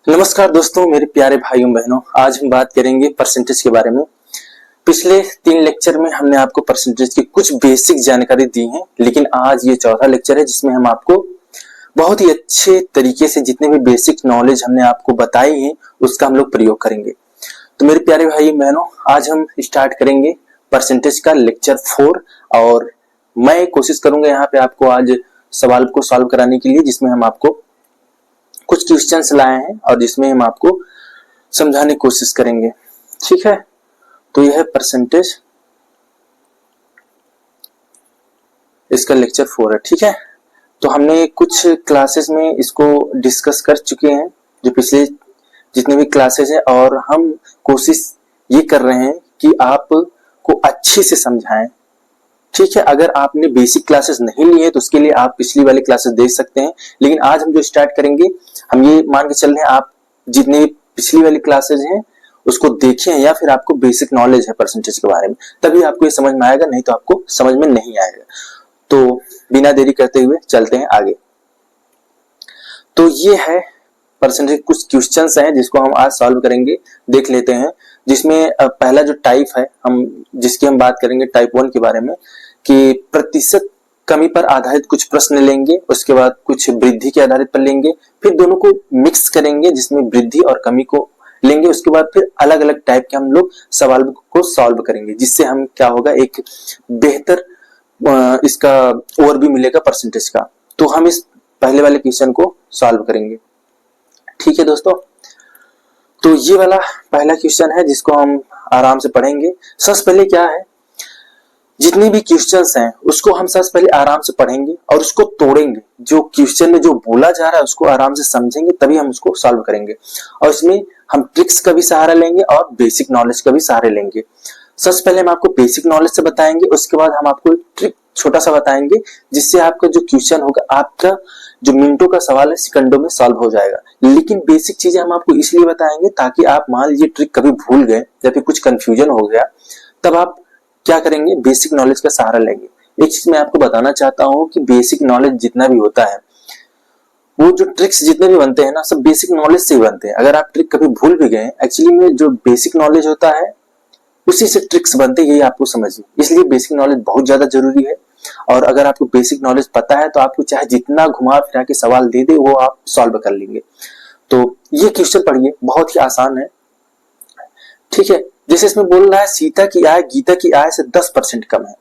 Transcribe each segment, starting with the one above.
नमस्कार दोस्तों, मेरे प्यारे भाइयों बहनों। आज हम बात करेंगे परसेंटेज के बारे में। पिछले 3 लेक्चर में हमने आपको परसेंटेज की कुछ बेसिक जानकारी दी है, लेकिन आज ये चौथा लेक्चर है जिसमें हम आपको बहुत ही अच्छे तरीके से जितने भी बेसिक नॉलेज हमने आपको बताई है उसका हम लोग प्रयोग करेंगे। तो मेरे प्यारे भाइयों बहनों, आज हम स्टार्ट करेंगे परसेंटेज का लेक्चर 4 और मैं कोशिश करूंगा यहाँ पे आपको आज सवाल को सॉल्व कराने के लिए, जिसमें हम आपको कुछ क्वेश्चंस लाए हैं और जिसमें हम आपको समझाने की कोशिश करेंगे। ठीक है, तो यह है परसेंटेज, इसका लेक्चर 4 है। ठीक है, तो हमने कुछ क्लासेस में इसको डिस्कस कर चुके हैं, जो पिछले जितने भी क्लासेस हैं, और हम कोशिश ये कर रहे हैं कि आपको अच्छे से समझाएं। ठीक है, अगर आपने बेसिक क्लासेस नहीं ली है तो उसके लिए आप पिछली वाली क्लासेस देख सकते हैं, लेकिन आज हम जो स्टार्ट करेंगे, हम ये मान के चल रहे हैं आप जितने भी पिछली वाली क्लासेस हैं उसको देखें, या फिर आपको बेसिक नॉलेज है परसेंटेज के बारे में, तभी आपको ये समझ में आएगा, नहीं तो आपको समझ में नहीं आएगा। तो बिना देरी करते हुए चलते हैं आगे। तो ये है परसेंटेज, कुछ क्वेश्चंस हैं जिसको हम आज सॉल्व करेंगे, देख लेते हैं। जिसमें पहला जो टाइप है जिसकी हम बात करेंगे, टाइप 1 के बारे में, कि प्रतिशत कमी पर आधारित कुछ प्रश्न लेंगे, उसके बाद कुछ वृद्धि के आधारित पर लेंगे, फिर दोनों को मिक्स करेंगे जिसमें वृद्धि और कमी को लेंगे, उसके बाद फिर अलग अलग टाइप के हम लोग सवाल को सॉल्व करेंगे, जिससे हम क्या होगा, एक बेहतर इसका ओवरव्यू मिलेगा परसेंटेज का। तो हम इस पहले वाले क्वेश्चन को सॉल्व करेंगे। ठीक है दोस्तों, तो ये वाला पहला क्वेश्चन है जिसको हम आराम से पढ़ेंगे। सबसे पहले क्या है, जितने भी क्वेश्चंस हैं उसको हम सबसे पहले आराम से पढ़ेंगे और उसको तोड़ेंगे, जो क्वेश्चन में जो बोला जा रहा है उसको आराम से समझेंगे, तभी हम उसको सॉल्व करेंगे। और इसमें हम ट्रिक्स का भी सहारा लेंगे और बेसिक नॉलेज का भी सहारा लेंगे। सबसे पहले हम आपको बेसिक नॉलेज से बताएंगे, उसके बाद हम आपको ट्रिक छोटा सा बताएंगे, जिससे आपका जो क्वेश्चन होगा, आपका जो मिनटों का सवाल है सेकंडों में सॉल्व हो जाएगा। लेकिन बेसिक चीजें हम आपको इसलिए बताएंगे ताकि आप मान लीजिए ट्रिक कभी भूल गए या फिर कुछ कंफ्यूजन हो गया, तब आप क्या करेंगे, बेसिक नॉलेज का सहारा लेंगे। एक चीज मैं आपको बताना चाहता हूं कि बेसिक नॉलेज जितना भी होता है, वो जो ट्रिक्स जितने भी बनते हैं ना, सब बेसिक नॉलेज से ही बनते हैं। अगर आप ट्रिक कभी भूल भी गए, एक्चुअली में जो बेसिक नॉलेज होता है उसी से ट्रिक्स बनते हैं, यही आपको समझिए। इसलिए बेसिक नॉलेज बहुत ज्यादा जरूरी है। और अगर आपको बेसिक नॉलेज पता है तो आपको चाहे जितना घुमा फिरा के सवाल दे दे, वो आप सॉल्व कर लेंगे। तो ये क्वेश्चन पढ़िए, बहुत ही आसान है। ठीक है, जैसे इसमें बोल रहा है सीता की आय गीता की आय से 10% कम है।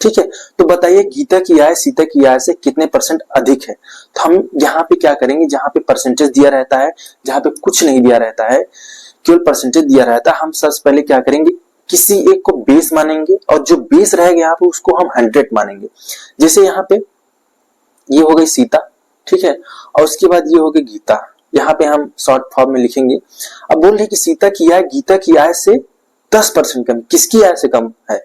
ठीक है, तो बताइए गीता की आय सीता की आय से कितने परसेंट अधिक है। तो हम यहाँ पे क्या करेंगे, जहां पे परसेंटेज दिया रहता है, जहां पे कुछ नहीं दिया रहता है, केवल परसेंटेज दिया रहता है, हम सबसे पहले क्या करेंगे, किसी एक को बेस मानेंगे और जो बेस रहेगा यहाँ पे उसको हम 100 मानेंगे। जैसे यहाँ पे ये हो गई सीता, ठीक है, और उसके बाद ये हो गई गीता। यहाँ पे हम शॉर्ट फॉर्म में लिखेंगे। अब बोल रहे कि सीता की आय गीता की आय से 10% कम। किसकी आय से कम है,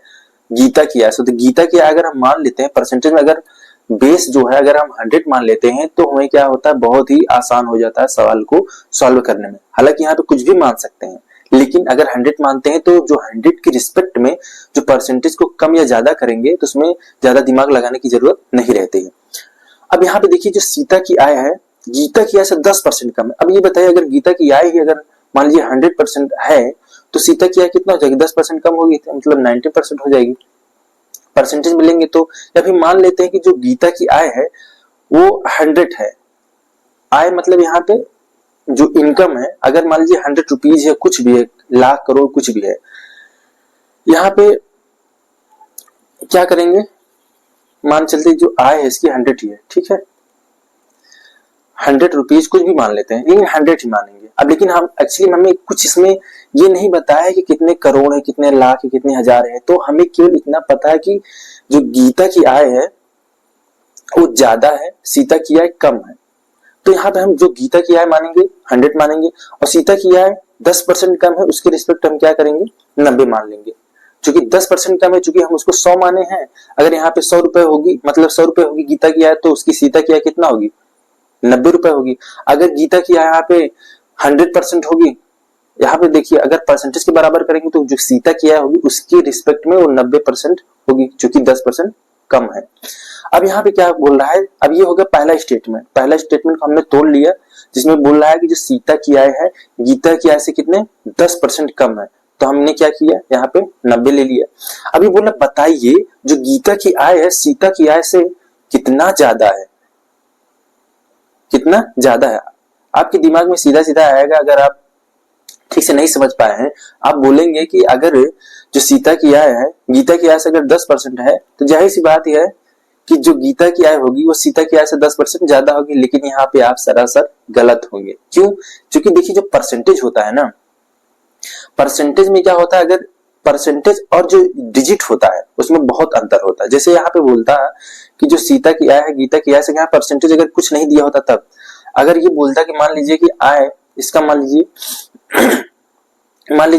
गीता की आय से। तो गीता की आय अगर हम मान लेते हैं परसेंटेज में, अगर बेस जो है अगर हम 100 मान लेते हैं, तो हमें क्या होता है, बहुत ही आसान हो जाता है सवाल को सॉल्व करने में। हालांकि यहाँ पे कुछ भी मान सकते हैं, लेकिन अगर 100 मानते हैं तो जो 100 के रिस्पेक्ट में जो परसेंटेज को कम या ज्यादा करेंगे, तो उसमें ज्यादा दिमाग लगाने की जरूरत नहीं रहती है। अब यहाँ पे देखिए, जो सीता की आय है गीता की आय से 10% कम है। अब ये बताइए, अगर गीता की आय ही अगर मान लीजिए 100% है, तो सीता की आय कितना हो जाएगी, 10% कम होगी, मतलब 90% हो जाएगी। परसेंटेज मिलेंगे तो, या फिर मान लेते हैं कि जो गीता की आय है वो 100 है। आय मतलब यहाँ पे जो इनकम है, अगर मान लीजिए 100 रुपीज है, कुछ भी है, लाख करोड़ कुछ भी है, यहाँ पे क्या करेंगे, मान चलते जो आय है इसकी 100 ही है। ठीक है, 100 रुपीज कुछ भी मान लेते हैं, लेकिन 100 ही मानेंगे। अब लेकिन हम एक्चुअली हमें कुछ इसमें ये नहीं बताया है कि कितने करोड़ है, कितने लाख है, कितने हजार है। तो हमें केवल इतना पता है कि जो गीता की आय है वो ज्यादा है, सीता की आय कम है। तो यहाँ पे हम जो गीता की आय मानेंगे 100 मानेंगे, और सीता की आय 10% कम है, उसके रिस्पेक्ट हम क्या करेंगे, 90 मान लेंगे। चूंकि 10% कम है, चूंकि हम उसको 100 माने हैं, अगर यहाँ पे 100 रुपए होगी, मतलब 100 रुपए होगी गीता की आय, तो उसकी सीता की आय कितना होगी, 90 रुपए होगी। अगर गीता की आय यहाँ पे 100% होगी, यहाँ पे देखिए अगर परसेंटेज के बराबर करेंगे तो जो सीता की आय होगी उसकी रिस्पेक्ट में वो 90% होगी, जो कि 10% कम है। अब यहाँ पे क्या बोल रहा है, अब ये हो गया पहला स्टेटमेंट। पहला स्टेटमेंट को हमने तोड़ लिया, जिसमें बोल रहा है कि जो सीता की आय है गीता की आय से कितने 10% कम है। तो हमने क्या किया, यहाँ पे 90 ले लिया। अभी बोला बताइए जो गीता की आय है सीता की आय से कितना ज्यादा है, कितना ज्यादा है। आपके दिमाग में सीधा सीधा आएगा, अगर आप ठीक से नहीं समझ पाए हैं, आप बोलेंगे कि अगर जो सीता की आय है गीता की आय से अगर 10% है तो जाहिर सी बात यह है कि जो गीता की आय होगी वो सीता की आय से 10% ज्यादा होगी। लेकिन यहाँ पे आप सरासर गलत होंगे। क्यों? क्योंकि देखिए जो परसेंटेज होता है ना, परसेंटेज में क्या होता है, अगर परसेंटेज और जो डिजिट होता है उसमें बहुत अंतर होता है। जैसे यहाँ पे बोलता है कि जो सीता की आय है गीता की आय से, यहाँ परसेंटेज अगर कुछ नहीं दिया होता तब अगर ये बोलता कि मान लीजिए कि आय इसका मान लीजिए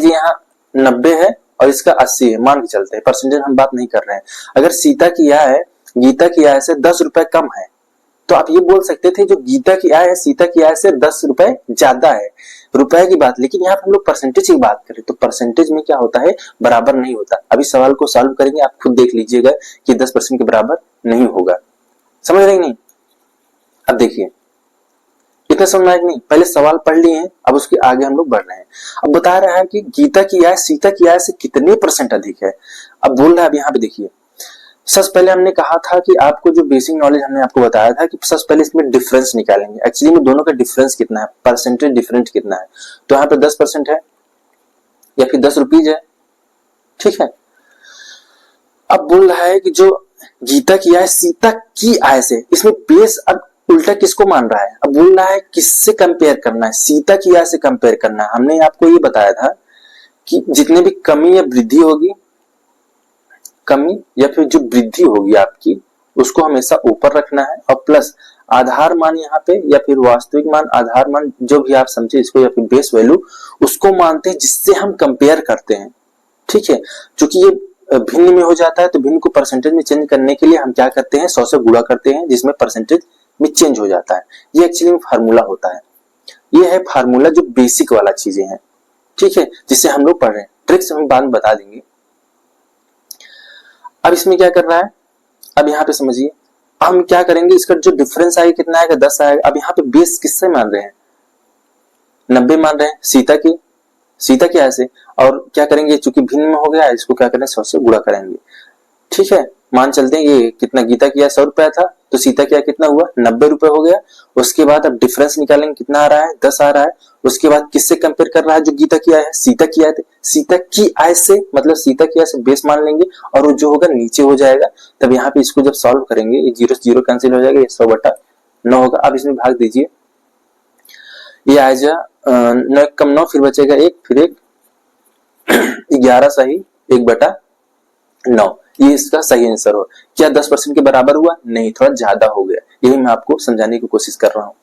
यहाँ 90 है और इसका 80 है, मान के चलते हैं, परसेंटेज हम बात नहीं कर रहे हैं। अगर सीता की आय है गीता की आय से 10 रुपए कम है तो आप ये बोल सकते थे जो गीता की आय है सीता की आय से 10 रुपए ज्यादा है, रुपए की बात। लेकिन यहाँ पे हम लोग परसेंटेज की बात करें तो परसेंटेज में क्या होता है, बराबर नहीं होता। अभी सवाल को सॉल्व करेंगे, आप खुद देख लीजिएगा कि 10% के बराबर नहीं होगा। समझ रहे नहीं? अब देखिए इतना समझ में नहीं, पहले सवाल पढ़ लिए हैं, अब उसके आगे हम लोग बढ़ रहे हैं। अब बता रहा है कि गीता की आय सीता की आय से कितने % अधिक है। अब बोल रहा है, अब यहाँ पे देखिए, सबसे पहले हमने कहा था कि आपको जो बेसिक नॉलेज हमने आपको बताया था कि सबसे पहले इसमें डिफरेंस निकालेंगे। एक्चुअली में दोनों का डिफरेंस कितना है, परसेंटेज डिफरेंस कितना है। तो यहाँ पे 10% है या फिर 10 रुपीज है, ठीक है। अब बोल रहा है कि जो गीता की आय सीता की आय से, इसमें बेस अब उल्टा किसको मान रहा है, अब बोल रहा है किससे कंपेयर करना है, सीता की आय से कंपेयर करना है। हमने आपको ये बताया था कि जितने भी कमी या वृद्धि होगी, कमी या फिर जो वृद्धि होगी आपकी, उसको हमेशा ऊपर रखना है और प्लस आधार मान यहाँ पे या फिर वास्तविक मान, आधार मान जो भी आप समझे इसको, या फिर बेस वैल्यू उसको मानते हैं जिससे हम कंपेयर करते हैं, ठीक है। क्योंकि ये भिन्न में हो जाता है तो भिन्न को परसेंटेज में चेंज करने के लिए हम क्या करते हैं, 100 से गुणा करते हैं जिसमें परसेंटेज में चेंज हो जाता है। ये एक्चुअली में फार्मूला होता है, ये है फार्मूला जो बेसिक वाला चीजें हैं, ठीक है, जिससे हम लोग पढ़ रहे हैं। ट्रिक्स हम बाद में बता देंगे। अब इसमें क्या कर रहा है, अब यहाँ पे समझिए हम क्या करेंगे, इसका जो डिफरेंस आएगा कितना आएगा, 10 आएगा। अब यहाँ पे बेस किससे मान रहे हैं, 90 मान रहे हैं सीता की आय से, और क्या करेंगे चूंकि भिन्न में हो गया इसको क्या करें 100 से गुणा करेंगे, ठीक है। मान चलते हैं ये कितना, गीता की आय 100 रुपया था तो सीता की आय कितना हुआ, 90 रुपए हो गया। उसके बाद अब डिफरेंस निकालेंगे, कितना आ रहा है, 10 आ रहा है। उसके बाद किससे कंपेयर कर रहा है, जो गीता की आय है सीता की आय थे, सीता की आय से मतलब सीता की आय से बेस मान लेंगे और वो जो होगा नीचे हो जाएगा। तब यहाँ पे इसको जब सॉल्व करेंगे ये 0 से 0 कैंसिल हो जाएगा, ये 100/9 होगा। अब इसमें भाग दीजिए, ये आ जा 9 कम 9, फिर बचेगा 1, फिर 1 11 सही 1/9, ये इसका सही आंसर हो। क्या 10% के बराबर हुआ, नहीं, थोड़ा ज्यादा हो गया। यही मैं आपको समझाने की कोशिश कर रहा हूँ,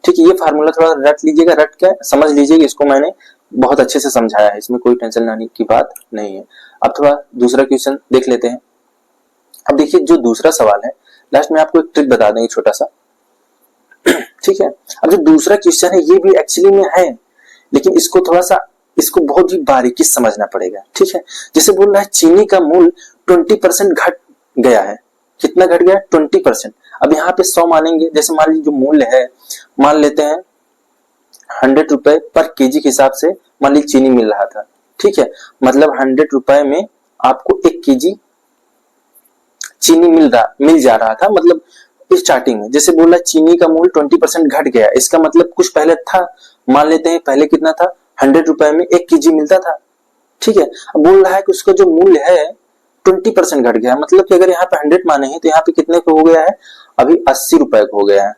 ठीक है। ये फार्मूला थोड़ा रट लीजिएगा, रट के समझ लीजिएगा, इसको मैंने बहुत अच्छे से समझाया है, इसमें कोई टेंशन लेने की बात नहीं है। अब थोड़ा दूसरा क्वेश्चन देख लेते हैं। अब देखिए जो दूसरा सवाल है, लास्ट में आपको एक ट्रिक बता देंगे छोटा सा, ठीक है। अब जो दूसरा क्वेश्चन है ये भी एक्चुअली में है, लेकिन इसको थोड़ा सा, इसको बहुत ही बारीकी समझना पड़ेगा, ठीक है। जैसे बोल रहा है चीनी का मूल्य 20% घट गया है, कितना घट गया, 20%। अब यहाँ पे 100 मानेंगे, जैसे मान लीजिए जो मूल्य है, मान लेते हैं 100 रुपए पर केजी के हिसाब से मान लीजिए चीनी मिल रहा था, ठीक है। मतलब 100 रुपए में आपको 1 केजी चीनी मिल जा रहा था, मतलब स्टार्टिंग में। जैसे बोला चीनी का मूल्य 20% घट गया, इसका मतलब कुछ पहले था, मान लेते हैं पहले कितना था, 100 रुपए में 1 केजी मिलता था, ठीक है। अब बोल रहा है कि उसका जो मूल्य है 20% घट गया, मतलब कि अगर यहाँ पे 100 माने हैं तो यहाँ पे कितने को हो गया है, अभी 80 रुपए को हो गया है।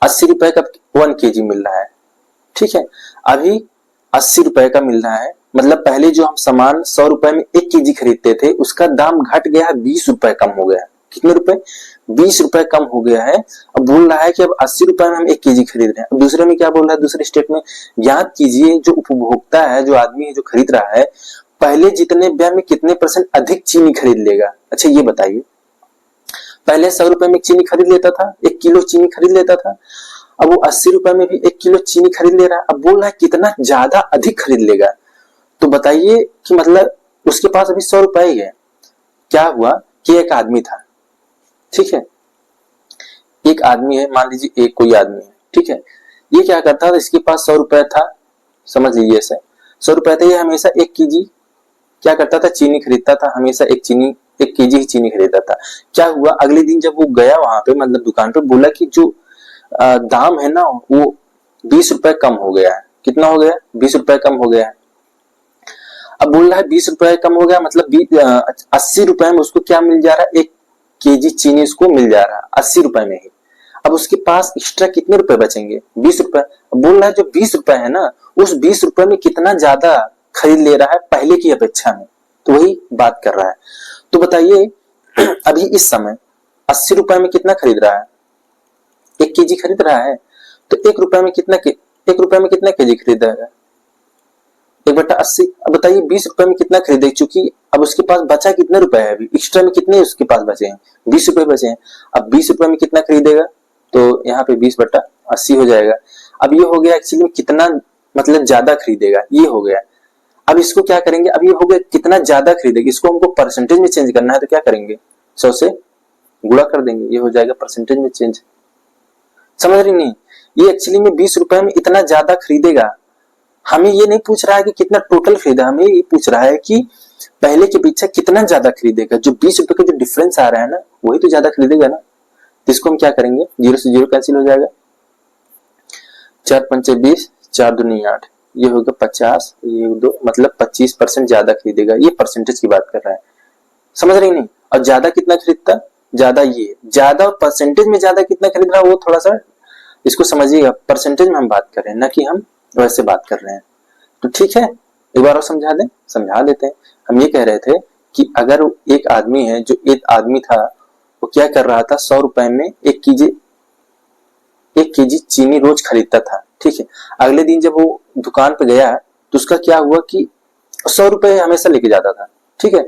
80 रुपए का 1 केजी मिल रहा है, ठीक है। अभी 80 रुपए का मिल रहा है, मतलब पहले जो हम सामान 100 रुपए में 1 केजी खरीदते थे उसका दाम घट गया है, 20 रुपए कम हो गया है। कितने रुपए, 20 रुपए कम हो गया है। अब बोल रहा है कि अब 80 रुपए में हम 1 केजी खरीद रहे हैं। अब दूसरे में क्या बोल रहा है, दूसरे स्टेप में याद कीजिए जो उपभोक्ता है, जो आदमी है जो खरीद रहा है, पहले जितने व्यय में कितने % अधिक चीनी खरीद लेगा। अच्छा ये बताइए, पहले 100 रुपए में चीनी खरीद लेता था, 1 किलो चीनी खरीद लेता था, अब वो 80 रुपए में भी 1 किलो चीनी खरीद ले रहा है। अब बोल रहा है कितना ज्यादा अधिक खरीद लेगा, तो बताइए कि मतलब उसके पास अभी 100 रुपए ही है, क्या हुआ कि एक आदमी था, ठीक है, एक आदमी है, मान लीजिए एक कोई आदमी है, ठीक है, ये क्या करता था, इसके पास 100 रुपए था, समझ लीजिए ऐसे 100 रुपए थे, ये हमेशा 1 केजी क्या करता था, चीनी खरीदता था, हमेशा 1 केजी ही चीनी खरीदता था। क्या हुआ, अगले दिन जब वो गया वहां पे मतलब दुकान पे, बोला कि जो दाम है ना वो 20 रुपए कम हो गया है। कितना हो गया, 20 रुपए कम हो गया है। अब बोल रहा है 20 रुपए कम हो गया, मतलब 80 रुपए में उसको क्या मिल जा रहा है, 1 केजी चीनी उसको मिल जा रहा है 80 रुपए में ही। अब उसके पास एक्स्ट्रा कितने रुपए बचेंगे, 20 रुपए। अब बोल रहा है जो 20 रुपए है ना, उस 20 रुपए में कितना ज्यादा खरीद ले रहा है पहले की अपेक्षा में, तो वही बात कर रहा है। तो बताइए अभी इस समय 80 रुपए में कितना खरीद रहा है, 1 केजी खरीद रहा है, तो 1 रुपए में कितना 1 रुपए में कितना केजी खरीद रहा है, 1/80। अब बताइए 20 रुपए में कितना खरीदे, चूंकि अब उसके पास बचा कितने रुपए है, अभी एक्स्ट्रा में कितने उसके पास बचे हैं, 20 रुपए बचे हैं। अब 20 रुपए में कितना खरीदेगा, तो यहाँ पे 20/80 हो जाएगा। अब ये हो गया एक्चुअली में कितना मतलब ज्यादा खरीदेगा, ये हो गया। अब इसको क्या करेंगे, अब ये हो गया कितना ज्यादा खरीदेगा, इसको हमको परसेंटेज में चेंज करना है, तो क्या करेंगे 100 से गुणा कर देंगे, ये हो जाएगा परसेंटेज में चेंज। समझ रही नहीं, ये एक्चुअली में 20 रुपए में इतना ज्यादा खरीदेगा। हमें ये नहीं पूछ रहा है कि कितना टोटल खरीदा, हमें ये पूछ रहा है कि पहले के पीछे कितना ज्यादा खरीदेगा। जो 20 रुपए का जो डिफरेंस आ रहा है ना, वही तो ज्यादा खरीदेगा ना। तो इसको हम क्या करेंगे, 0 से 0 कैंसिल हो जाएगा, 4×5 = 20, 4×2 = 8, ये होगा 50, ये 2 मतलब 25% ज्यादा खरीदेगा। ये परसेंटेज की बात कर रहा है, समझ रही नहीं। और ज्यादा कितना खरीदता, ज्यादा ये ज्यादा परसेंटेज में ज्यादा कितना खरीद रहा है, वो थोड़ा सा इसको समझिएगा। परसेंटेज में हम बात कर रहे हैं, ना कि हम वैसे बात कर रहे हैं। तो ठीक है, एक बार और समझा दें, समझा देते हैं। हम ये कह रहे थे कि अगर एक आदमी है, जो एक आदमी था वो क्या कर रहा था, 100 रुपए में 1 केजी चीनी रोज खरीदता था, ठीक है। अगले दिन जब वो दुकान पे गया तो उसका क्या हुआ कि 100 रुपए हमेशा लेके जाता था, ठीक है।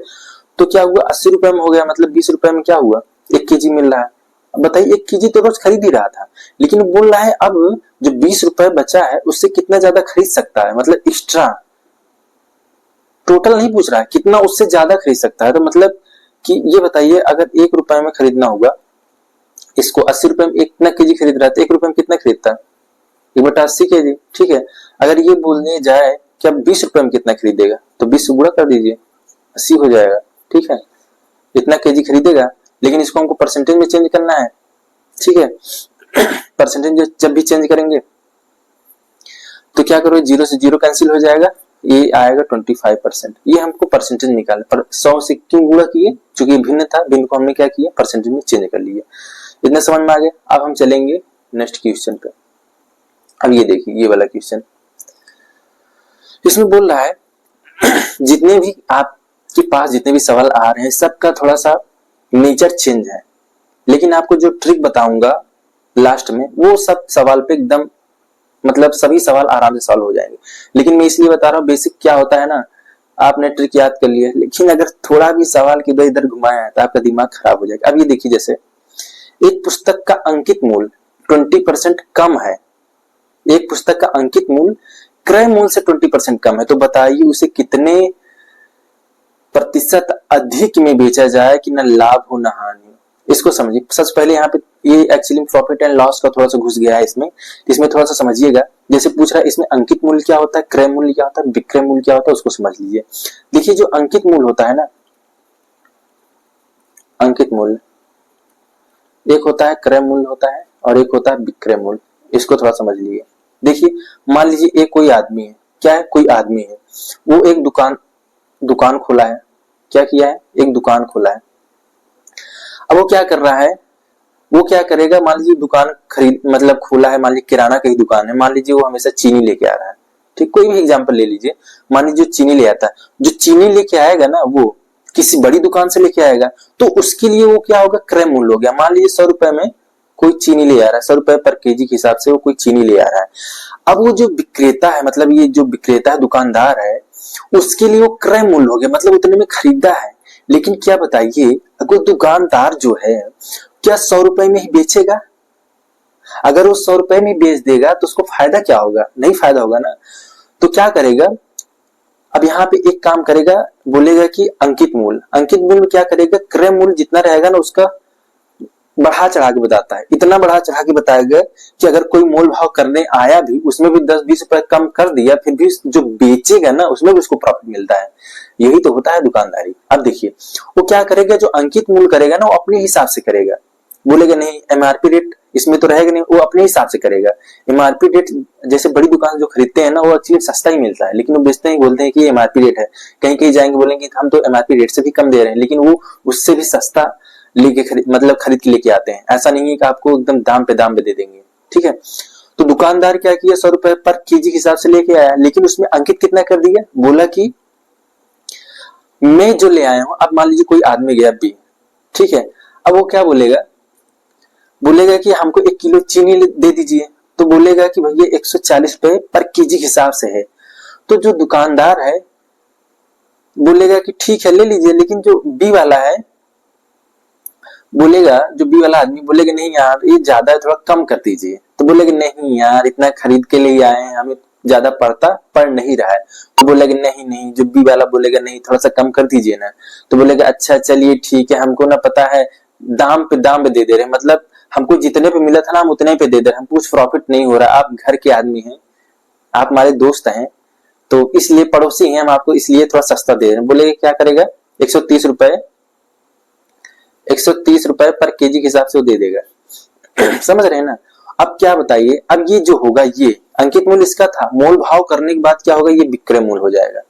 तो क्या हुआ, 80 रुपए में हो गया, मतलब 20 रुपए में क्या हुआ, 1 केजी मिल रहा है। अब बताइए 1 केजी तो रोज खरीद ही रहा था, लेकिन बोल रहा है अब जो 20 रुपए बचा है उससे कितना ज्यादा खरीद सकता है, मतलब एक्स्ट्रा। टोटल नहीं पूछ रहा है, कितना उससे ज्यादा खरीद सकता है। तो मतलब कि ये बताइए अगर 1 रुपए में खरीदना होगा, इसको 80 रुपए में कितना केजी खरीद रहा है, 1 रुपए में कितना खरीदता है, 1/80 केजी, ठीक है। अगर ये बोलने जाए कि अब 20 रुपए में कितना खरीदेगा, तो 20 से गुणा कर दीजिए, 80 हो जाएगा, ठीक है। इतना केजी खरीदेगा, लेकिन इसको हमको परसेंटेज में चेंज करना है, ठीक है। परसेंटेज जब भी चेंज करेंगे तो क्या करो, 0 से 0 कैंसिल हो जाएगा, ये आएगा 25%। ये हमको परसेंटेज निकालना, पर 100 से क्यों गुणा किए, चूंकि भिन्न था, भिन्न को हमने क्या किया, परसेंटेज में चेंज कर लिया। इतना समझ में आ गया। अब हम चलेंगे नेक्स्ट क्वेश्चन पे। अब ये देखिए, ये वाला क्वेश्चन, इसमें बोल रहा है जितने भी आपके पास जितने भी सवाल आ रहे हैं, सबका थोड़ा सा नेचर चेंज है, लेकिन आपको जो ट्रिक बताऊंगा लास्ट में, वो सब सवाल पे एकदम मतलब सभी सवाल आराम से सॉल्व हो जाएंगे। लेकिन मैं इसलिए बता रहा हूँ, बेसिक क्या होता है ना, आपने ट्रिक याद कर लिया, लेकिन अगर थोड़ा भी सवाल की इधर इधर घुमाया है तो आपका दिमाग खराब हो जाएगा। अब ये देखिए, जैसे एक पुस्तक का अंकित मूल्य 20% कम है, एक पुस्तक का अंकित मूल्य क्रय मूल्य से 20% कम है, तो बताइए उसे कितने प्रतिशत अधिक में बेचा जाए कि ना लाभ हो ना हानि। इसको समझिए। सबसे पहले यहाँ पे ये एक्चुअली प्रॉफिट एंड लॉस का थोड़ा सा घुस गया है इसमें थोड़ा सा समझिएगा। जैसे पूछ रहा है इसमें अंकित मूल्य क्या होता है, क्रय मूल्य क्या होता है, विक्रय मूल्य क्या होता है, उसको समझ लीजिए। देखिए जो अंकित मूल्य होता है ना, अंकित मूल्य, एक होता है क्रय मूल्य होता है और एक होता है विक्रय मूल्य, इसको थोड़ा समझ लीजिए। देखिए मान लीजिए एक कोई आदमी है, क्या है, कोई आदमी है, वो एक दुकान खोला है, क्या किया है, एक दुकान खोला है। अब वो क्या कर रहा है, वो क्या करेगा, मान लीजिए दुकान मतलब खोला है, मान लीजिए किराना की दुकान है, मान लीजिए वो हमेशा चीनी लेके आ रहा है, ठीक, कोई भी एग्जांपल ले लीजिए। मान लीजिए चीनी ले आता है, जो चीनी लेके आएगा ना वो किसी बड़ी दुकान से लेके आएगा, तो उसके लिए वो क्या होगा, क्रय मूल्य हो गया। मान लीजिए 100 रुपए में कोई चीनी ले आ रहा है, 100 रुपए पर केजी के हिसाब से वो कोई चीनी ले आ रहा है। अब वो जो विक्रेता है, मतलब ये जो विक्रेता है, दुकानदार है, उसके लिए वो क्रय मूल्य हो गया, मतलब उतने में खरीदा है। लेकिन क्या बताइए, अगर दुकानदार जो है क्या 100 रुपए में ही बेचेगा? अगर वो 100 रुपए में बेच देगा तो उसको फायदा क्या होगा, नहीं फायदा होगा ना। तो क्या करेगा, अब यहाँ पे एक काम करेगा, बोलेगा कि अंकित मूल्य में क्या करेगा, क्रय मूल्य जितना रहेगा ना उसका बढ़ा चढ़ा के बताता है, इतना बढ़ा चढ़ा के बताएगा कि अगर कोई मोल भाव करने आया भी उसमें भी 10-20 रुपए कम कर दिया, फिर भी जो बेचेगा ना उसमें भी उसको प्रॉफिट मिलता है। यही तो होता है दुकानदारी। अब देखिए वो क्या करेगा, जो अंकित मूल्य करेगा ना वो अपने हिसाब से करेगा, बोलेगा नहीं एमआरपी रेट इसमें तो रहेगा नहीं, वो अपने हिसाब से करेगा। एमआरपी रेट जैसे बड़ी दुकान जो खरीदते हैं ना वो एक्चुअली सस्ता ही मिलता है, लेकिन वो बेचते हैं बोलते हैं कि एमआरपी रेट है, कहीं कहीं जाएंगे बोलेंगे हम तो एमआरपी रेट से भी कम दे रहे हैं, लेकिन वो उससे भी सस्ता लेके खरीद के लेके आते हैं। ऐसा नहीं है कि आपको एकदम दाम पे दे देंगे, ठीक है। तो दुकानदार क्या किया, 100 रुपए पर केजी के हिसाब से लेके आया, लेकिन उसमें अंकित कितना कर दिया, बोला कि मैं जो ले आया हूं, अब मान लीजिए कोई आदमी गया बी, ठीक है, अब वो क्या बोलेगा कि हमको 1 किलो चीनी दे दीजिए, तो बोलेगा कि भैया 140 रुपए पर केजी के हिसाब से है। तो जो दुकानदार है बोलेगा कि ठीक है ले लीजिए, लेकिन जो बी वाला है बोलेगा, जो बी वाला आदमी बोलेगा नहीं यार ये ज्यादा है थोड़ा कम कर दीजिए, तो बोलेगा नहीं यार इतना खरीद के लिए आए हैं हमें ज्यादा पड़ नहीं रहा है, तो बोलेगा नहीं नहीं, जो बी वाला बोलेगा नहीं थोड़ा सा कम कर दीजिए ना, तो बोलेगा अच्छा चलिए ठीक है, हमको ना पता है दाम पे दे दे रहे हैं, मतलब हमको जितने पे मिला था ना हम उतने पे दे दे रहे हैं, हमको कुछ प्रॉफिट नहीं हो रहा, आप घर के आदमी हैं, आप हमारे दोस्त हैं, तो इसलिए पड़ोसी हैं हम आपको इसलिए थोड़ा सस्ता दे रहे हैं। बोलेगा क्या करेगा, 130 रुपए 130 रुपए पर केजी के हिसाब से वो दे देगा। समझ रहे हैं ना। अब क्या बताइए, अब ये जो होगा ये अंकित मूल्य इसका था, मोल भाव करने के बाद क्या होगा, ये विक्रय मूल्य हो जाएगा।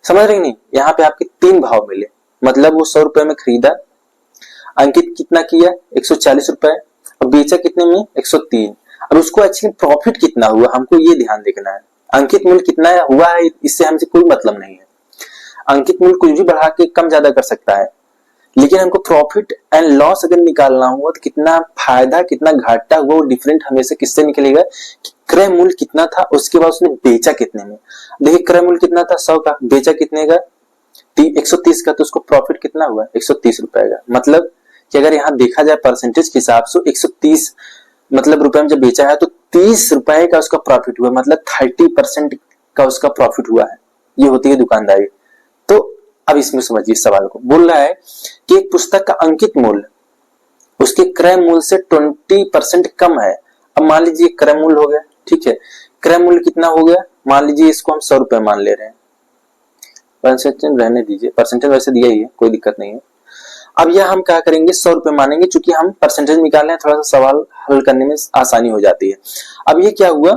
समझ रहे नहीं, यहाँ पे आपके 3 भाव मिले, मतलब वो 100 रुपए में खरीदा, अंकित कितना किया 140 रुपए, और बेचा कितने में 103। अब उसको एक्चुअली प्रॉफिट कितना हुआ हमको ये ध्यान देखना है, अंकित मूल्य कितना हुआ है इससे हमसे कोई मतलब नहीं है। अंकित मूल्य कुछ भी बढ़ा के कम ज्यादा कर सकता है, लेकिन हमको प्रॉफिट एंड लॉस अगर निकालना हुआ तो कितना फायदा कितना घाटा हुआ वो डिफरेंट हमेशा किससे निकलेगा, कि क्रय मूल्य कितना था उसके बाद उसने बेचा कितने में। देखिए क्रय मूल्य कितना था 100 का, बेचा कितने का 130 का, तो उसको प्रॉफिट कितना हुआ 130 रुपए का। मतलब कि अगर यहाँ देखा जाए परसेंटेज के हिसाब से 130 मतलब रुपए में जब बेचा है तो 30 रुपए का उसका प्रॉफिट हुआ, मतलब 30% का उसका प्रॉफिट हुआ है। ये होती है दुकानदारी। तो अब इसमें समझिए सवाल को, बोल रहा है कि एक पुस्तक का अंकित मूल्य उसके क्रय मूल्य से 20% कम है। अब मान लीजिए क्रय मूल्य हो गया, ठीक है, क्रय मूल्य कितना हो गया, मान लीजिए इसको हम 100 रुपए मान ले रहे हैं, परसेंटेज रहने दीजिए, परसेंटेज वैसे दिया ही है कोई दिक्कत नहीं है। अब यह हम क्या करेंगे 100 रुपए मानेंगे, चूंकि हम परसेंटेज निकाल रहे हैं थोड़ा सा सवाल हल करने में आसानी हो जाती है। अब ये क्या हुआ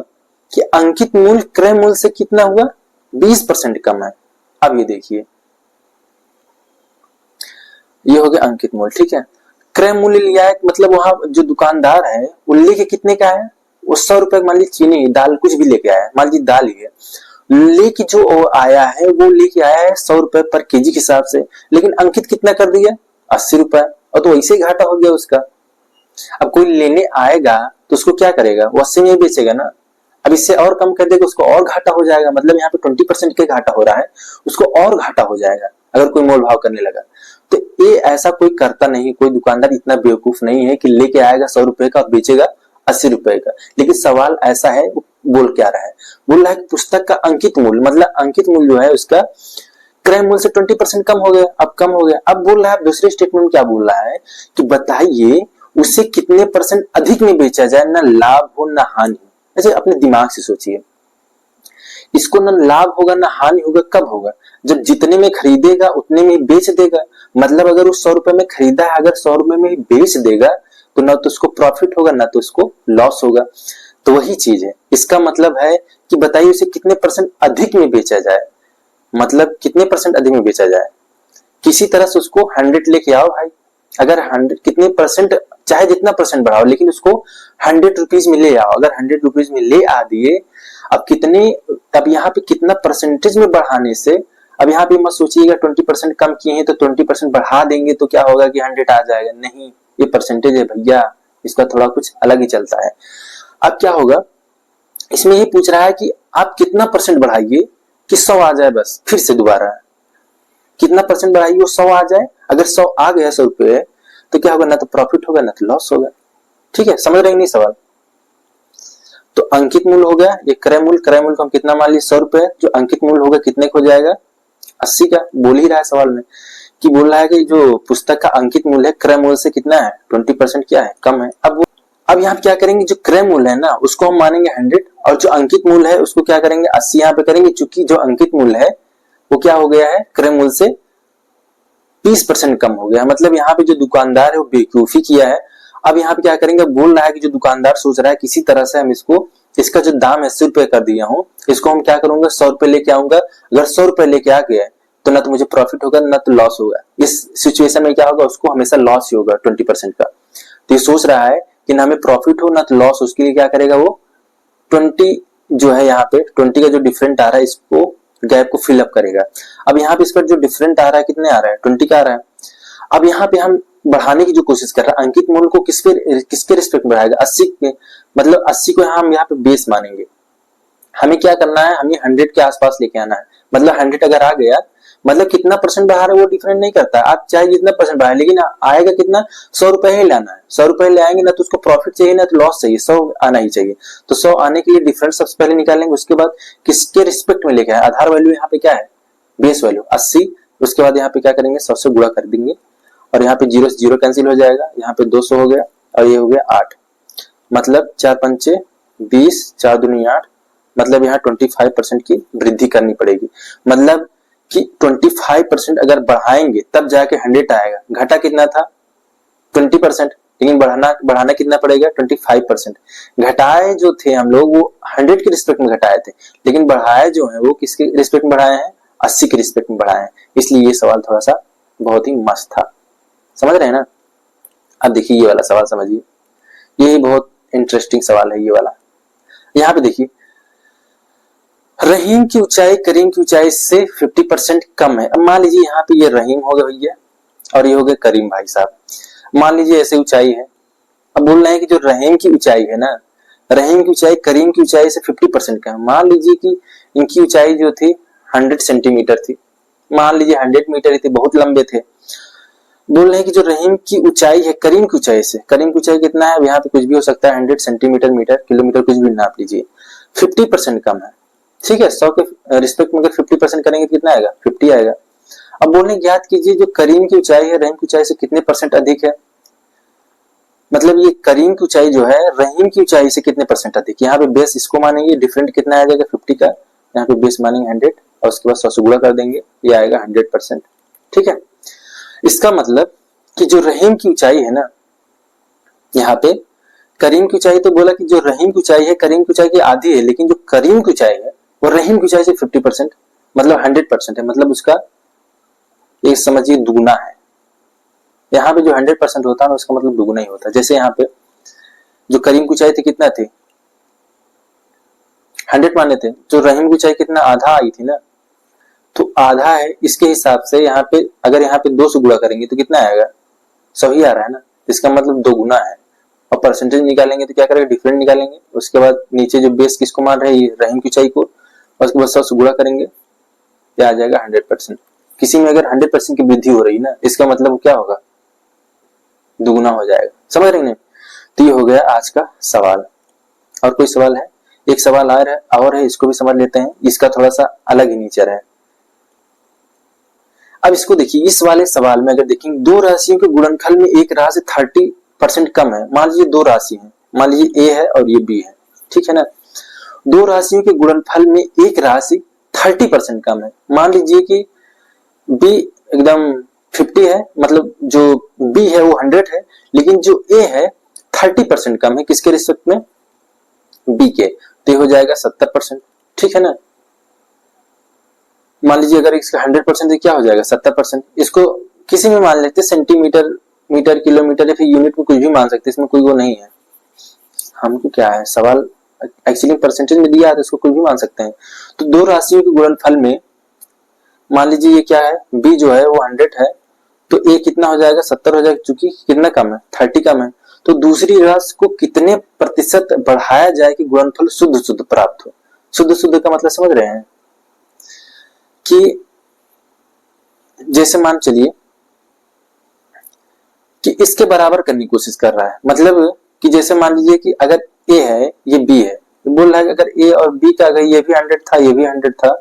कि अंकित मूल्य क्रय मूल्य से कितना हुआ 20% कम है। अब ये देखिए ये हो गया अंकित मूल्य, ठीक है। क्रय मूल्य लिया है मतलब वहां जो दुकानदार है वो लेके कितने का है, वो 100 रुपए मान लीजिए चीनी दाल कुछ भी लेके आया है, मान लीजिए दाल ही है, लेके जो आया है वो लेके आया है 100 रुपए पर केजी के हिसाब से, लेकिन अंकित कितना कर दिया 80 रुपए, और तो वैसे ही घाटा हो गया उसका। अब कोई लेने आएगा तो उसको क्या करेगा, वो 80 में ही बेचेगा ना। अब इससे और कम कर देगा उसको और घाटा हो जाएगा, मतलब यहाँ पे 20% के घाटा हो रहा है, उसको और घाटा हो जाएगा अगर कोई मोल भाव करने लगा। तो ये ऐसा कोई करता नहीं, कोई दुकानदार इतना बेवकूफ नहीं है कि लेके आएगा 100 रुपए का और बेचेगा 80 रुपए का। लेकिन सवाल ऐसा है, वो बोल क्या रहा है, बोल रहा है कि पुस्तक का अंकित मूल्य, मतलब अंकित मूल्य जो है उसका क्रय मूल्य से 20% कम हो गया, अब कम हो गया। अब बोल रहा है दूसरे स्टेटमेंट में क्या बोल रहा है कि बताइए उससे कितने परसेंट अधिक में बेचा जाए, ना लाभ हो ना हानि हो। ऐसे अपने दिमाग से सोचिए, इसको ना लाभ होगा ना हानि होगा, कब होगा, जब जितने में खरीदेगा उतने में ही बेच देगा। मतलब अगर वो 100 रुपए में खरीदा है, अगर 100 रुपए में ही बेच देगा तो ना तो उसको प्रॉफिट होगा ना तो उसको लॉस होगा। तो वही चीज है, इसका मतलब है कि बताइए उसे कितने परसेंट अधिक में बेचा जाए, मतलब कितने परसेंट अधिक में बेचा जाए। किसी तरह से उसको 100 लेके आओ भाई, अगर 100 कितने परसेंट चाहे जितना परसेंट बढ़ाओ लेकिन उसको 100 रुपीज में ले आओ। अगर 100 रुपीज में ले आ दिए, अब कितने, अब यहाँ पे कितना परसेंटेज में बढ़ाने से, अब यहाँ पे मत सोचिएगा 20% कम किए हैं तो 20% बढ़ा देंगे तो क्या होगा कि 100 आ जाएगा, नहीं, ये परसेंटेज है भैया, इसका थोड़ा कुछ अलग ही चलता है। अब क्या होगा, इसमें ये पूछ रहा है कि आप कितना परसेंट बढ़ाइए कि 100 आ जाए, बस फिर से दोबारा कितना परसेंट बढ़ाइए वो 100 आ जाए। अगर 100 आ गया 100 रुपए तो क्या होगा, ना तो प्रॉफिट होगा ना तो लॉस होगा। ठीक है, समझ रहे नहीं सवाल। तो अंकित मूल्य हो गया ये क्रय मूल्य को हम कितना मान लिए 100 रुपए, जो अंकित मूल्य होगा कितने को हो जाएगा 80 का। बोल ही रहा है सवाल में कि बोल रहा है कि जो पुस्तक का अंकित मूल्य है क्रय मूल्य से कितना है 20% क्या है कम है। अब यहाँ क्या करेंगे, जो क्रय मूल्य है ना उसको हम मानेंगे 100 और जो अंकित मूल्य है उसको क्या करेंगे 80 यहाँ पे करेंगे, क्योंकि जो अंकित मूल्य है वो क्या हो गया है क्रय मूल्य से 20% कम हो गया। मतलब यहाँ पे जो दुकानदार है वो बेवकूफी किया है। अब यहाँ पे क्या करेंगे, बोल रहा है कि जो दुकानदार सोच रहा है किसी तरह से हम इसका जो दाम 80 रुपए कर दिया हूँ इसको हम क्या करूंगा 100 रुपए लेके आऊंगा। अगर 100 रुपए लेके आ गया तो ना तो मुझे प्रॉफिट होगा ना तो लॉस होगा। इस सिचुएशन में क्या होगा, उसको हमेशा लॉस ही होगा 20% का। तो ये सोच रहा है कि ना हमें प्रॉफिट हो ना तो लॉस, उसके लिए क्या करेगा वो 20 जो है यहाँ पे 20 का जो डिफरेंट आ रहा है इसको गैप को फिलअप करेगा। अब यहाँ पे इस पर जो डिफरेंट आ रहा है कितने आ रहा है 20 का आ रहा है। अब यहाँ पे हम बढ़ाने की जो कोशिश कर रहे हैं अंकित मूल्य को किसके रिस्पेक्ट में बढ़ाएगा 80 में, मतलब 80 को हम यहाँ पे बेस मानेंगे। हमें क्या करना है, हमें 100 के आसपास लेके आना है। मतलब 100 अगर आ गया मतलब कितना परसेंट बढ़ा रहे वो डिफरेंट नहीं करता, आप चाहे जितना परसेंट बढ़ाए लेकिन आएगा कितना 100 रुपए ही लाना है। 100 रुपए ले आएंगे ना तो उसको प्रॉफिट चाहिए ना तो लॉस चाहिए, 100 आना ही चाहिए। तो 100 आने के लिए डिफरेंस सबसे पहले निकालेंगे, उसके बाद किसके रिस्पेक्ट में लेके आए, आधार वैल्यू यहाँ पे क्या है बेस वैल्यू 80, उसके बाद यहाँ पे क्या करेंगे 100 से गुणा कर देंगे और यहाँ पे जीरो जीरो कैंसिल हो जाएगा, यहाँ पे 200 हो गया और ये हो गया 8, मतलब 4 पंचे 20 4 दूनी 8, मतलब यहाँ 25% की वृद्धि करनी पड़ेगी। मतलब कि 25% अगर बढ़ाएंगे तब जाके 100 आएगा। घटा कितना था 20%, लेकिन बढ़ाना कितना पड़ेगा 25%। घटाए जो थे हम लोग वो 100 के रिस्पेक्ट में घटाए थे, लेकिन बढ़ाए जो है वो किसके रिस्पेक्ट में बढ़ाए हैं 80 के रिस्पेक्ट में बढ़ाए हैं। इसलिए ये सवाल थोड़ा सा बहुत ही मस्त था, समझ रहे हैं ना। अब देखिए ये वाला सवाल समझिए, ये बहुत इंटरेस्टिंग सवाल है ये वाला। यहाँ पे देखिए रहीम की ऊंचाई करीम की ऊंचाई से 50% कम है। अब मान लीजिए यहाँ पे ये रहीम हो गया भैया और ये हो गया करीम भाई साहब, मान लीजिए ऐसे ऊंचाई है। अब बोल रहे हैं कि जो रहीम की ऊंचाई है ना, रहीम की ऊंचाई करीम की ऊंचाई से 50% कम है। मान लीजिए कि इनकी ऊंचाई जो थी 100 सेंटीमीटर थी, मान लीजिए 100 मीटर थी, बहुत लंबे थे। बोल रहे हैं कि जो रहीम की ऊंचाई है करीम की ऊंचाई से, करीम की ऊंचाई कितना है, यहाँ पे कुछ भी हो सकता है 100 सेंटीमीटर मीटर किलोमीटर कुछ भी नाप लीजिए, 50% कम है। ठीक है 100 के रिस्पेक्ट में अगर 50% करेंगे तो कितना आएगा 50 आएगा। अब बोलने ज्ञात कीजिए जो करीम की ऊंचाई है रहीम की ऊंचाई से कितने परसेंट अधिक है। मतलब ये करीम की ऊंचाई जो है रहीम की ऊंचाई से कितने परसेंट अधिक, यहाँ पे बेस इसको मानेंगे, डिफरेंट कितना आ जाएगा 50 का, यहाँ पे बेस मानेंगे 100 और उसके बाद 100 से गुणा कर देंगे, ये आएगा 100%। ठीक है, इसका मतलब कि जो रहीम की ऊंचाई है ना, यहाँ पे करीम की ऊंचाई तो बोला कि जो रहीम की ऊंचाई है करीम की ऊंचाई की आधी है, लेकिन जो करीम की ऊंचाई है वो रहीम की ऊंचाई से 50% मतलब 100% है, मतलब उसका ये समझिए दुगुना है। यहाँ पे जो 100% होता है ना उसका मतलब दुगुना ही होता है। जैसे यहाँ पे जो करीम की ऊंचाई थी कितना थी 100 माने थे, जो रहीम की ऊंचाई कितना आधा आई थी ना, तो आधा है इसके हिसाब से यहाँ पे अगर यहाँ पे 2 से गुणा करेंगे तो कितना आएगा 100 ही आ रहा है ना, इसका मतलब 2 गुना है। और परसेंटेज निकालेंगे तो क्या करेंगे डिफरेंट निकालेंगे, उसके बाद नीचे जो बेस किसको मान रहे हैं रहीम की ऊंचाई को, और उसके बाद 100 से गुणा करेंगे, ये आ जाएगा 100%। किसी में अगर 100% की वृद्धि हो रही है ना, इसका मतलब क्या होगा दुगुना हो जाएगा, समझ रहे हैं। तो ये हो गया आज का सवाल। और कोई सवाल है, एक सवाल और है इसको भी समझ लेते हैं, इसका थोड़ा सा अलग ही नेचर है। अब इसको देखिए, इस वाले सवाल में अगर देखेंगे दो राशियों के गुणनफल में एक राशि 30% कम है। मान लीजिए दो राशि है, मान लीजिए ए है और ये बी है, ठीक है ना। दो राशियों के गुणनफल में एक राशि 30% कम है। मान लीजिए कि बी एकदम 50 है, मतलब जो बी है वो 100 है, लेकिन जो ए है 30% कम है, किसके रिस्पेक्ट में बी के, तो हो जाएगा 70%, ठीक है ना। मान लीजिए अगर इसका 100% क्या हो जाएगा 70%। इसको किसी में मान लेते, सेंटीमीटर मीटर किलोमीटर या फिर यूनिट में कुछ भी मान सकते, इसमें कोई वो नहीं है। हमको क्या है सवाल एक्चुअली परसेंटेज में दिया है तो इसको कुछ भी मान सकते हैं। तो दो राशियों के गुणनफल में मान लीजिए ये क्या है बी जो है वो 100 है, तो ए कितना हो जाएगा 70 हो जाएगा, क्योंकि कितना कम है 30 कम है। तो दूसरी राशि को कितने प्रतिशत बढ़ाया जाए कि गुणनफल शुद्ध प्राप्त हो। शुद्ध का मतलब समझ रहे हैं कि जैसे मान चलिए कि इसके बराबर करने की कोशिश कर रहा है, मतलब कि जैसे मान लीजिए कि अगर ए है ये बी है, तो बोल रहा है कि अगर ए और बी का अगर ये भी 100 था, ये भी 100 था,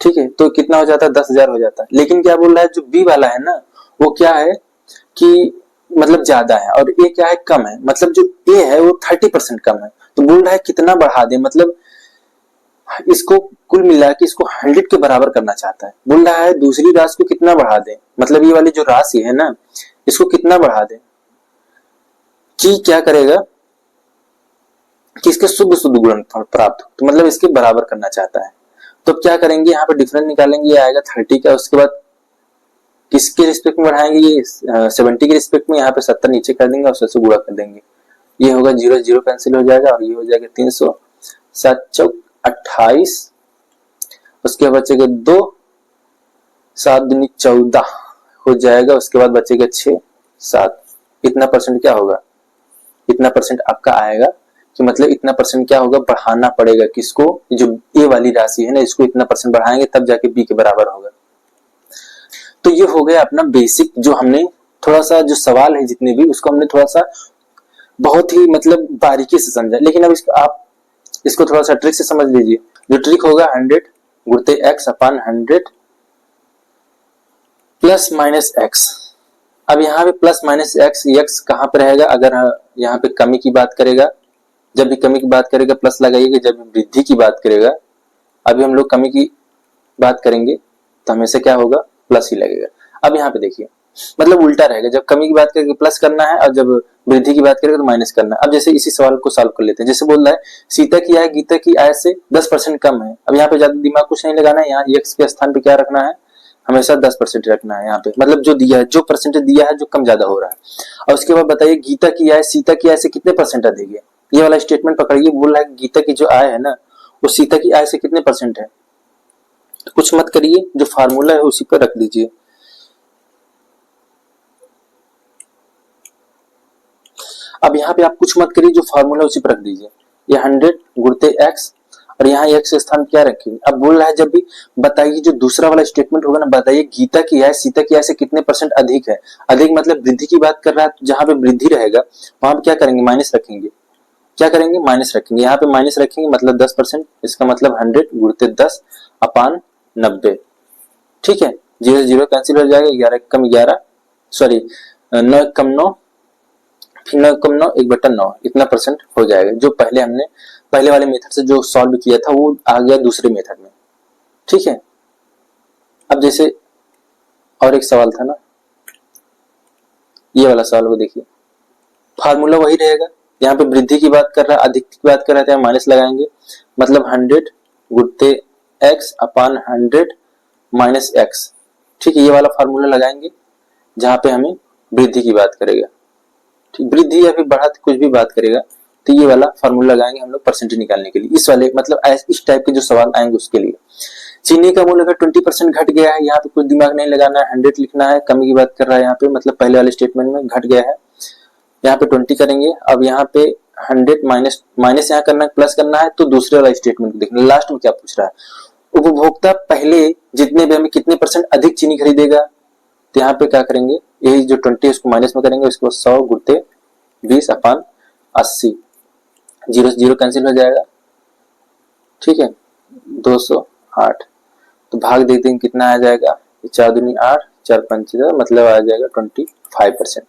ठीक है, तो कितना हो जाता है, 10,000 हो जाता है। लेकिन क्या बोल रहा है, जो बी वाला है ना, वो क्या है कि मतलब ज्यादा है और ए क्या है, कम है। मतलब जो ए है वो 30% कम है। तो बोल रहा है कितना बढ़ा दे, मतलब इसको कुल मिला के इसको 100 के बराबर करना चाहता है। बोल रहा है दूसरी राशि को कितना बढ़ा दे, मतलब ये वाली जो राशि है ना, इसको कितना बढ़ा दे कि क्या करेगा कि इसके शुद्ध शुद्ध गुणनफल प्राप्त हो, तो मतलब इसके बराबर करना चाहता है। तो क्या करेंगे, यहाँ पे डिफरेंस निकालेंगे, ये आएगा 30 का। उसके बाद किसके रिस्पेक्ट में बढ़ाएंगे, ये 70 के रिस्पेक्ट में, यहाँ पे 70 नीचे कर देंगे और 100 से गुणा कर देंगे। ये होगा 0 0 कैंसिल हो जाएगा और ये हो जाएगा 300, 7 चौक 28, उसके बाद बचेगा 2, 7 दूनी 14 हो जाएगा। उसके बाद बचेगा 6 7, इतना परसेंट क्या होगा, इतना परसेंट आपका आएगा कि मतलब इतना परसेंट क्या होगा, बढ़ाना पड़ेगा किसको, जो ए वाली राशि है ना, इसको इतना परसेंट बढ़ाएंगे तब जाके बी के बराबर होगा। तो ये हो गया अपना बेसिक, जो हमने थोड़ा सा जो सवाल है जितने भी, उसको हमने थोड़ा सा बहुत ही मतलब बारीकी से समझा। लेकिन अब आप इसको थोड़ा सा ट्रिक से समझ लीजिए। जो ट्रिक होगा 100 गुणते x अपान 100 प्लस माइनस एक्स। अब यहाँ पे प्लस माइनस एक्स, एक्स कहाँ पे रहेगा, अगर यहाँ पे कमी की बात करेगा, जब भी कमी की बात करेगा प्लस लगाइएगा, जब भी वृद्धि की बात करेगा, अभी हम लोग कमी की बात करेंगे तो हमेशा क्या होगा, प्लस ही लगेगा। अब यहाँ पे देखिए, मतलब उल्टा रहेगा, जब कमी की बात करेंगे प्लस करना है और जब वृद्धि की बात करेंगे तो माइनस करना है। अब जैसे इसी सवाल को सॉल्व कर लेते हैं। जैसे बोल रहा है सीता की आय गीता की आय से 10% कम है। अब यहाँ पे ज्यादा दिमाग कुछ नहीं लगाना है, यहाँ एक्स के स्थान पे क्या रखना है, हमेशा 10% रखना है। यहाँ पे मतलब जो दिया है, जो परसेंटेज दिया है, जो कम ज्यादा हो रहा है। और उसके बाद बताइए गीता की आय सीता की आय से कितने परसेंट अधिक है, ये वाला स्टेटमेंट पकड़िए। बोल रहा है गीता की जो आय है ना, वो सीता की आय से कितने परसेंट है। तो कुछ मत करिए, जो फार्मूला है उसी पर रख दीजिए। अब यहाँ पे आप कुछ मत करिए, जो फार्मूला उसी पर रख दीजिए। ये 100 गुणते x और यहाँ x के स्थान क्या रखेंगे। अब बोल रहा है जब भी बताइए, जो दूसरा वाला स्टेटमेंट होगा ना, बताइए गीता की आय सीता की आय से कितने परसेंट अधिक है। अधिक मतलब वृद्धि की बात कर रहा है, तो जहां पे वृद्धि रहेगा वहां पे क्या करेंगे, माइनस रखेंगे। क्या करेंगे, माइनस रखेंगे। यहाँ पे माइनस रखेंगे मतलब 10%, इसका मतलब 100 गुणते 10 अपान 90। ठीक है, 0 0 कैंसिल हो जाएगा, 11 कम 11, सॉरी 9 कम 9, फिर 9 कम 9, 1/9, इतना परसेंट हो जाएगा। जो पहले हमने पहले वाले मेथड से जो सॉल्व किया था वो आ गया दूसरे मेथड में। ठीक है, अब जैसे और एक सवाल था ना, ये वाला सवाल को देखिए, फार्मूला वही रहेगा। यहाँ पे वृद्धि की बात कर रहा है, अधिक की बात कर रहा है, माइनस लगाएंगे, मतलब 100 गुणते x अपान 100 माइनस एक्स। ठीक है, ये वाला फार्मूला लगाएंगे जहां पे हमें वृद्धि की बात करेगा। ठीक, वृद्धि या फिर बढ़त कुछ भी बात करेगा, तो ये वाला फार्मूला लगाएंगे हम लोग परसेंटेज निकालने के लिए। इस वाले मतलब इस टाइप के जो सवाल आएंगे उसके लिए। चीनी का मूल्य अगर 20% घट गया है, यहाँ पे कुछ दिमाग नहीं लगाना है, 100 लिखना है। कमी की बात कर रहा है यहाँ पे, मतलब पहले वाले स्टेटमेंट में घट गया है, यहाँ पे 20 करेंगे। अब यहाँ पे 100 माइनस माइनस यहाँ करना है, प्लस करना है। तो दूसरे वाला स्टेटमेंट देखना, लास्ट में क्या पूछ रहा है, उपभोक्ता पहले जितने भी हमें कितने परसेंट अधिक चीनी खरीदेगा। तो यहाँ पे क्या करेंगे, यही जो 20 उसको माइनस में करेंगे, उसको 100 गुणते 20 अपान 80, 0 0 कैंसिल हो जाएगा। ठीक है, 208, तो भाग दे देंगे, कितना आ जाएगा, 4 दूनी 8, 4 5 मतलब आ जाएगा 25%।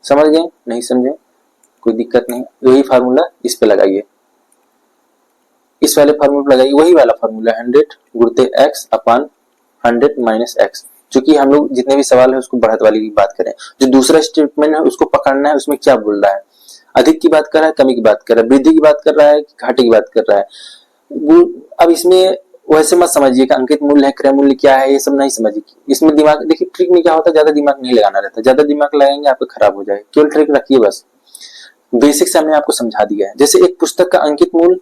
समझ गए, नहीं समझे कोई दिक्कत नहीं। वही फार्मूला इस पे लगाइए, इस वाले फार्मूला लगाइए, वही वाला फार्मूला 100 गुणते x अपान 100 माइनस एक्स। चूंकि हम लोग जितने भी सवाल है उसको बढ़त वाली की बात करें, जो दूसरा स्टेटमेंट है उसको पकड़ना है, उसमें क्या बोल रहा है, अधिक की बात कर रहा है, कमी की बात कर रहा है, वृद्धि की बात कर रहा है, घाटे की बात कर रहा है। अब इसमें वैसे मत समझिए कि अंकित मूल्य है, क्रय मूल्य क्या है, ये सब नहीं समझिए। इसमें दिमाग देखिए, ट्रिक में क्या होता है, ज्यादा दिमाग नहीं लगाना रहता, ज्यादा दिमाग लगाएंगे आपको खराब हो जाएगा। केवल ट्रिक रखिए बस, बेसिक से हमने आपको समझा दिया है। जैसे एक पुस्तक का अंकित मूल्य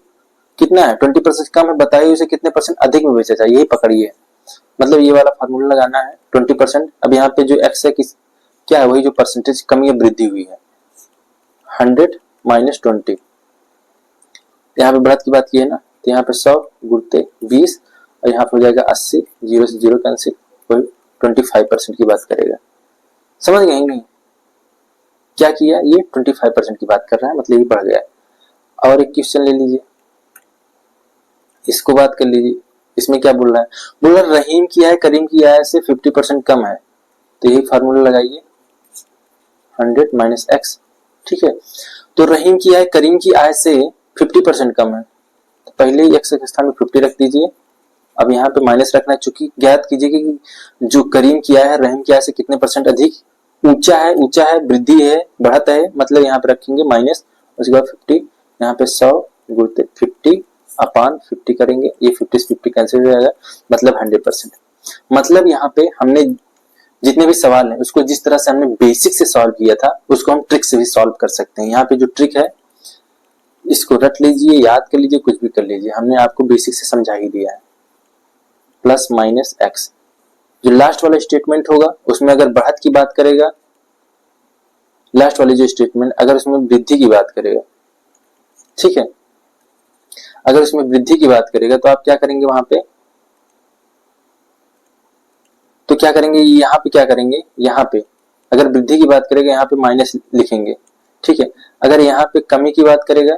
कितना है, 20% कम है, बताइए उसे कितने परसेंट अधिक में बेचा जाए, यही पकड़िए। मतलब ये वाला फार्मूला लगाना है 20%। अब यहाँ पे जो x है क्या है, वही जो परसेंटेज कमी या वृद्धि हुई है, 100 माइनस 20। यहाँ पे बढ़त की बात की है ना, तो यहाँ पे 100 गुणते 20 और यहाँ पे हो जाएगा 80, 0 से 0 कैंसिल, वही 25% की बात करेगा। समझ गए नहीं क्या किया, ये 25% की बात कर रहा है, मतलब ये बढ़ गया। और एक क्वेश्चन ले लीजिए, इसको बात कर लीजिए, इसमें क्या बोल रहा है, बोल रहा है रहीम की आय करीम की आय से 50% कम है, तो यही फार्मूला लगाइए 100 माइनस एक्स। ठीक है, तो रहीम की आय करीम की आय से 50% कम है, तो पहले ही एक्स के स्थान में 50 रख दीजिए। अब यहाँ पे माइनस रखना है, चूंकि ज्ञात कीजिए कि जो करीम की आय है रहीम की आय से कितने परसेंट अधिक, ऊंचा है, वृद्धि है, बढ़त है, मतलब यहाँ पे रखेंगे माइनस, उसके बाद 50, यहाँ पे 100 गुणित 50 अपान 50 करेंगे, ये 50 से 50 कैंसिल हो जाएगा, मतलब 100%। मतलब यहाँ पे हमने जितने भी सवाल हैं उसको जिस तरह से हमने बेसिक से सॉल्व किया था उसको हम ट्रिक से भी सॉल्व कर सकते हैं। यहाँ पे जो ट्रिक है इसको रट लीजिए, याद कर लीजिए, कुछ भी कर लीजिए, हमने आपको बेसिक से समझा ही दिया है। प्लस माइनस एक्स, जो लास्ट वाला स्टेटमेंट होगा उसमें अगर बढ़त की बात करेगा, लास्ट वाली जो स्टेटमेंट अगर उसमें वृद्धि की बात करेगा, ठीक है, अगर उसमें वृद्धि की बात करेगा तो आप क्या करेंगे वहां पे, तो क्या करेंगे, यहाँ पे क्या करेंगे, यहाँ पे अगर वृद्धि की बात करेगा यहाँ पे माइनस लिखेंगे। ठीक है, अगर यहाँ पे कमी की बात करेगा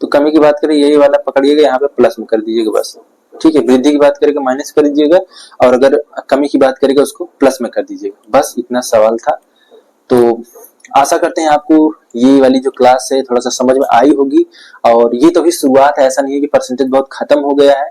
तो कमी की बात करें यही वाला पकड़िएगा, यहाँ पे प्लस में कर दीजिएगा बस। ठीक है, वृद्धि की बात करेगा माइनस कर दीजिएगा, और अगर कमी की बात करेगा उसको प्लस में कर दीजिएगा, बस इतना सवाल था। तो आशा करते हैं आपको ये वाली जो क्लास है थोड़ा सा समझ में आई होगी, और ये तो भी शुरुआत है, ऐसा नहीं है कि परसेंटेज बहुत खत्म हो गया है,